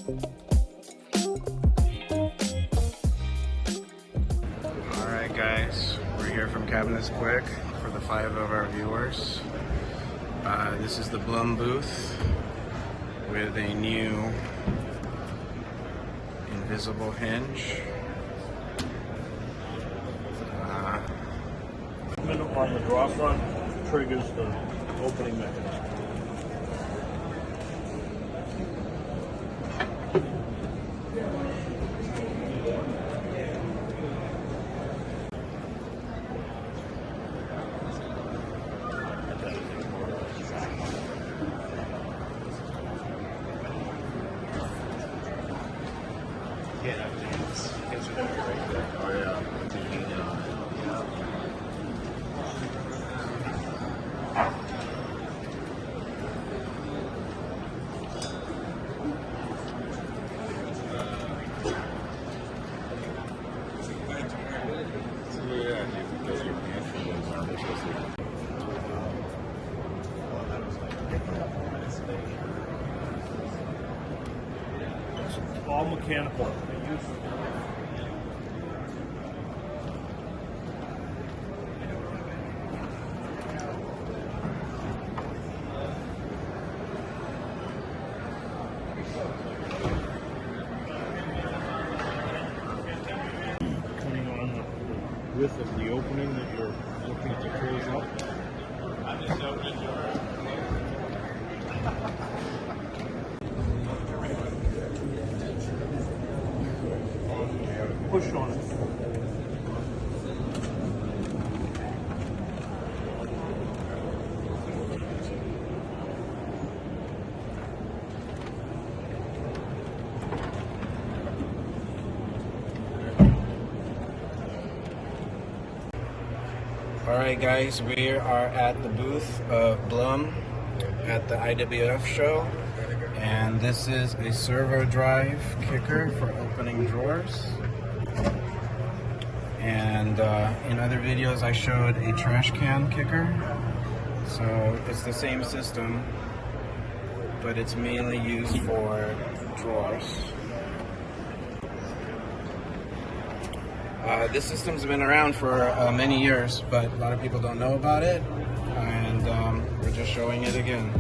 Alright guys, we're here from Cabinets Quick for the 5 of our viewers. This is the BLUM booth with a new invisible hinge. On the draw front triggers the opening mechanism. Oh yeah. It's all mechanical. Depending on the width of the opening that you're looking to close up. I'm just opening your push on it. Alright guys, we are at the booth of BLUM at the IWF show, and this is a servo drive kicker for opening drawers. And in other videos I showed a trash can kicker, so it's the same system, but it's mainly used for drawers. This system's been around for many years, but a lot of people don't know about it, and we're just showing it again.